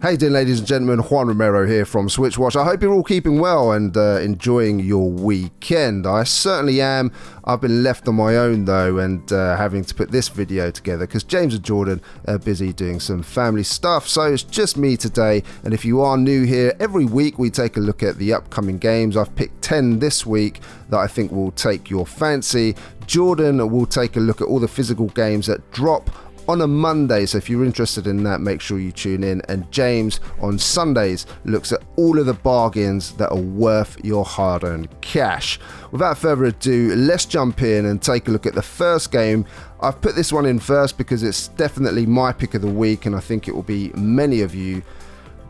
Hey there, ladies and gentlemen, Juan Romero here from SwitchWatch. I hope you're all keeping well and enjoying your weekend. I certainly am. I've been left on my own though, and having to put this video together because James and Jordan are busy doing some family stuff, so it's just me today. And if you are new here, every week we take a look at the upcoming games. I've picked 10 this week that I think will take your fancy. Jordan will take a look at all the physical games that drop on a Monday, so if you're interested in that, make sure you tune in. And James on Sundays looks at all of the bargains that are worth your hard-earned cash. Without further ado, let's jump in and take a look at the first game. I've put this one in first because it's definitely my pick of the week, and I think it will be many of you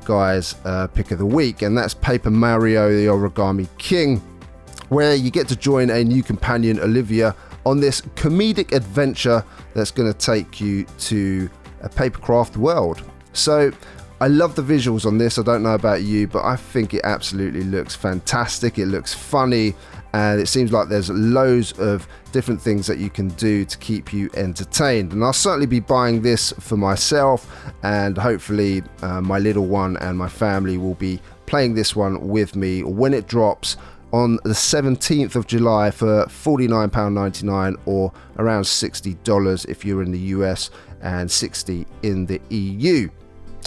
guys' pick of the week, and that's Paper Mario the Origami King, where you get to join a new companion, Olivia, on this comedic adventure that's going to take you to a papercraft world. So I love the visuals on this. I don't know about you, but I think it absolutely looks fantastic. It looks funny, and it seems like there's loads of different things that you can do to keep you entertained. And I'll certainly be buying this for myself, and hopefully my little one and my family will be playing this one with me when it drops on the 17th of July for £49.99 or around $60 if you're in the US and $60 in the EU.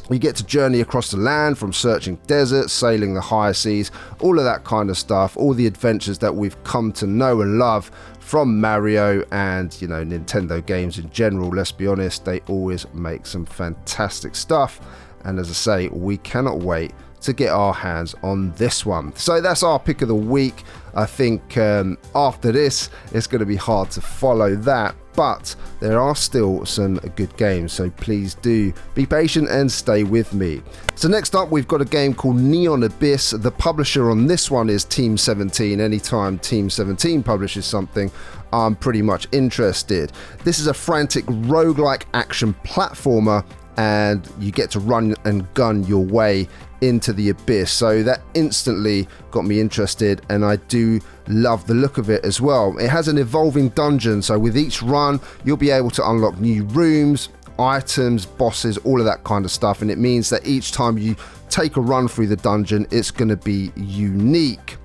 You get to journey across the land, from searching deserts, sailing the higher seas, all of that kind of stuff, all the adventures that we've come to know and love from Mario and, you know, Nintendo games in general. Let's be honest, they always make some fantastic stuff, and as I say, we cannot wait to get our hands on this one. So that's our pick of the week. I think after this it's going to be hard to follow that, but there are still some good games, so please do be patient and stay with me. So next up we've got a game called Neon Abyss. The publisher on this one is Team 17. Anytime Team 17 publishes something, I'm pretty much interested. This is a frantic roguelike action platformer, and you get to run and gun your way into the abyss, so that instantly got me interested, and I do love the look of it as well. It has an evolving dungeon, so with each run you'll be able to unlock new rooms, items, bosses, all of that kind of stuff, and it means that each time you take a run through the dungeon it's going to be unique.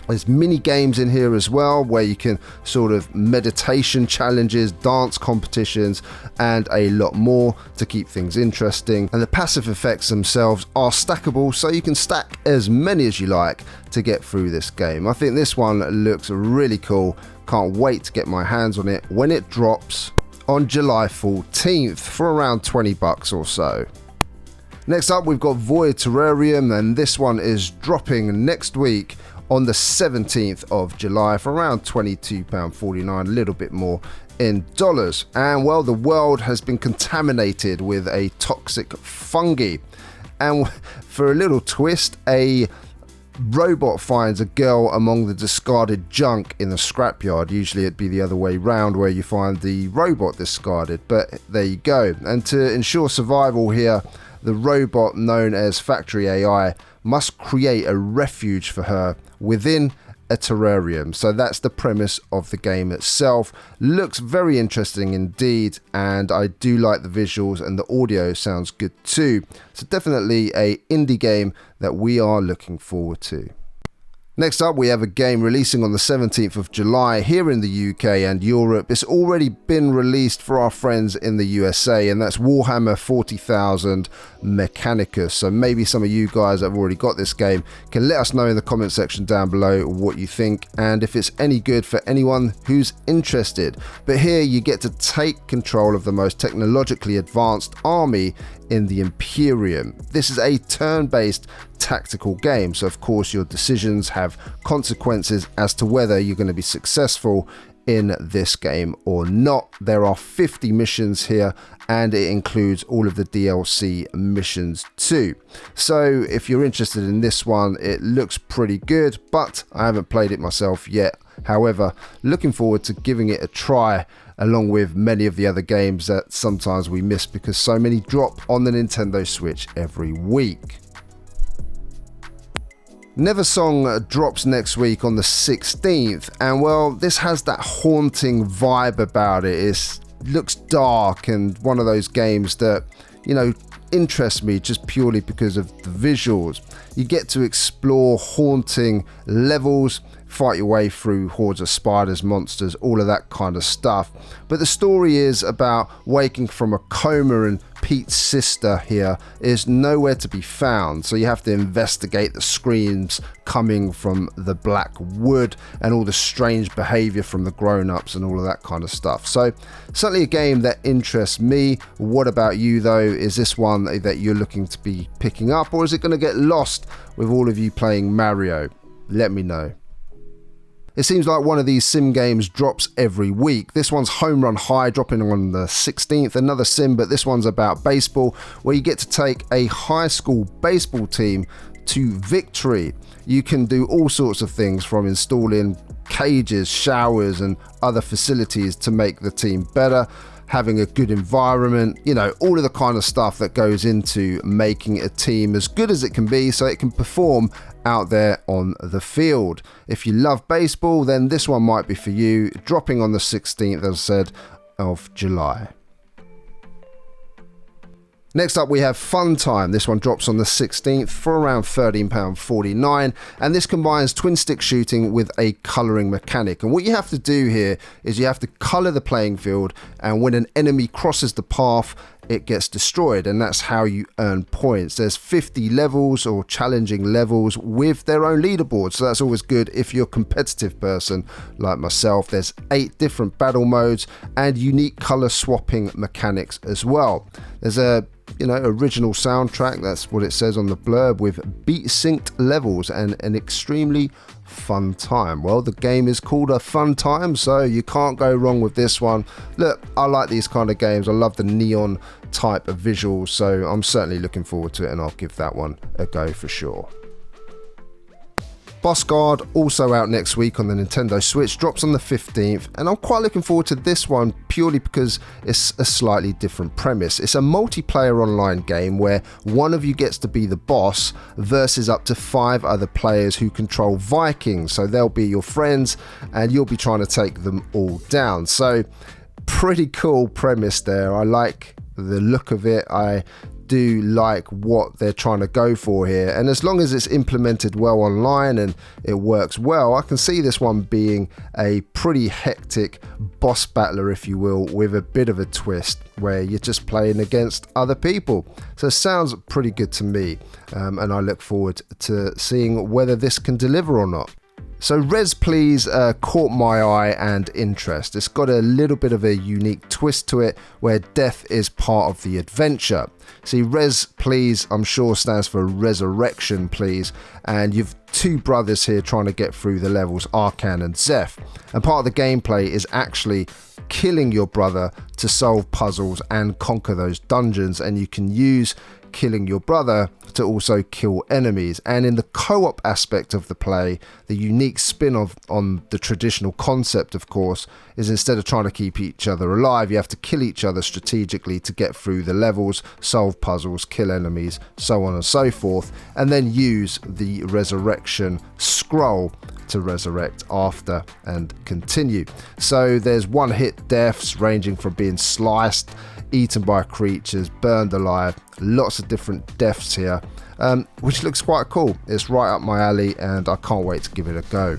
There's mini games in here as well, where you can sort of meditation challenges, dance competitions, and a lot more to keep things interesting. And the passive effects themselves are stackable, so you can stack as many as you like to get through this game. I think this one looks really cool. Can't wait to get my hands on it when it drops on July 14th for around $20 or so. Next up, we've got Voya Terrarium, and this one is dropping next week on the 17th of July for around £22.49, a little bit more in dollars. And well, the world has been contaminated with a toxic fungi, and for a little twist, a robot finds a girl among the discarded junk in the scrapyard. Usually it'd be the other way round, where you find the robot discarded, but there you go. And to ensure survival here, the robot, known as Factory AI, must create a refuge for her within a terrarium. So that's the premise of the game itself. Looks very interesting indeed, and I do like the visuals, and the audio sounds good too. So definitely a indie game that we are looking forward to. Next up, we have a game releasing on the 17th of July here in the UK and Europe. It's already been released for our friends in the USA, and that's Warhammer 40,000 Mechanicus. So maybe some of you guys that have already got this game can let us know in the comment section down below what you think, and if it's any good for anyone who's interested. But here you get to take control of the most technologically advanced army in the Imperium. This is a turn-based tactical game, so of course your decisions have consequences as to whether you're going to be successful in this game or not. There are 50 missions here, and it includes all of the DLC missions too. So if you're interested in this one, it looks pretty good, but I haven't played it myself yet. However, looking forward to giving it a try, along with many of the other games that sometimes we miss because so many drop on the Nintendo Switch every week. Neversong drops next week on the 16th, and well, this has that haunting vibe about it. It looks dark and one of those games that, you know, interests me just purely because of the visuals. You get to explore haunting levels, fight your way through hordes of spiders, monsters, all of that kind of stuff. But the story is about waking from a coma, and Pete's sister here is nowhere to be found. So you have to investigate the screams coming from the black wood and all the strange behavior from the grown-ups and all of that kind of stuff. So certainly a game that interests me. What about you though? Is this one that you're looking to be picking up, or is it going to get lost with all of you playing Mario? Let me know. It seems like one of these sim games drops every week. This one's Home Run High, dropping on the 16th. Another sim, but this one's about baseball, where you get to take a high school baseball team to victory. You can do all sorts of things, from installing cages, showers, and other facilities to make the team better, having a good environment, you know, all of the kind of stuff that goes into making a team as good as it can be so it can perform out there on the field. If you love baseball, then this one might be for you, dropping on the 16th, as I said, of July. Next up we have Fun Time. This one drops on the 16th for around £13.49, and this combines twin stick shooting with a colouring mechanic. And what you have to do here is you have to colour the playing field, and when an enemy crosses the path, it gets destroyed, and that's how you earn points. There's 50 levels or challenging levels with their own leaderboard, so that's always good if you're a competitive person like myself. There's 8 different battle modes and unique colour swapping mechanics as well. There's a original soundtrack, that's what it says on the blurb, with beat synced levels and an extremely fun time. Well, the game is called a Fun Time, so you can't go wrong with this one. Look, I like these kind of games. I love the neon type of visuals, so I'm certainly looking forward to it, and I'll give that one a go for sure. Boss Guard, also out next week on the Nintendo Switch, drops on the 15th, and I'm quite looking forward to this one purely because it's a slightly different premise. It's a multiplayer online game where one of you gets to be the boss versus up to 5 other players who control Vikings. So they'll be your friends and you'll be trying to take them all down. So pretty cool premise there. I like the look of it. I do like what they're trying to go for here, and as long as it's implemented well online and it works well, I can see this one being a pretty hectic boss battler, if you will, with a bit of a twist where you're just playing against other people. So it sounds pretty good to me, and I look forward to seeing whether this can deliver or not. So Res Please caught my eye and interest. It's got a little bit of a unique twist to it where death is part of the adventure. See, Res Please, I'm sure, stands for Resurrection Please, and you've 2 brothers here trying to get through the levels, Arkan and Zeph. And part of the gameplay is actually killing your brother to solve puzzles and conquer those dungeons, and you can use killing your brother to also kill enemies. And in the co-op aspect of the play, the unique spin on the traditional concept, of course, is instead of trying to keep each other alive, you have to kill each other strategically to get through the levels, solve puzzles, kill enemies, so on and so forth, and then use the resurrection scroll to resurrect after and continue. So there's one-hit deaths ranging from being sliced, eaten by creatures, burned alive, lots of different deaths here, which looks quite cool. It's right up my alley and I can't wait to give it a go.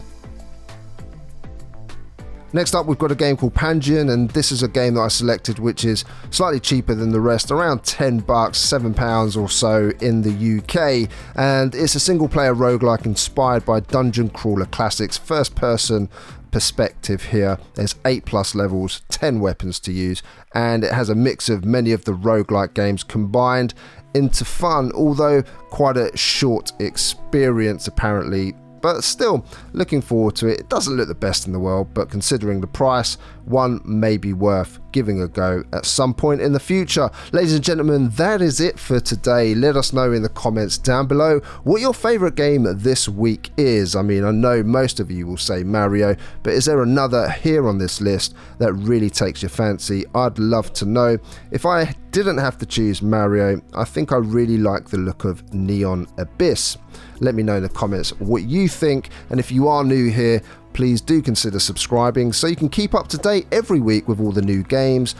Next up, we've got a game called Pangean, and this is a game that I selected which is slightly cheaper than the rest, around $10, £7 or so in the UK, and it's a single player roguelike inspired by Dungeon Crawler Classics, first person perspective here. There's 8+ levels, 10 weapons to use, and it has a mix of many of the roguelike games combined into fun, although quite a short experience apparently. But still, looking forward to it. It doesn't look the best in the world, but considering the price, one may be worth giving a go at some point in the future. Ladies and gentlemen, that is it for today. Let us know in the comments down below what your favourite game this week is. I mean, I know most of you will say Mario, but is there another here on this list that really takes your fancy? I'd love to know. If I didn't have to choose Mario, I think I really like the look of Neon Abyss. Let me know in the comments what you think, and if you are new here, please do consider subscribing so you can keep up to date every week with all the new games,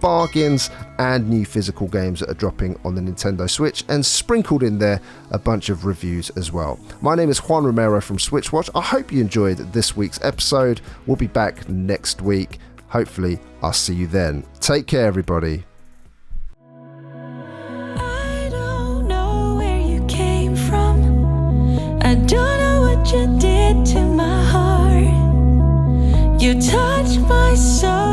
bargains and new physical games that are dropping on the Nintendo Switch, and sprinkled in there a bunch of reviews as well. My name is Juan Romero from SwitchWatch. I hope you enjoyed this week's episode. We'll be back next week. Hopefully, I'll see you then. Take care, everybody. I don't know where you came from. I don't know what you did to my heart. You touched my soul.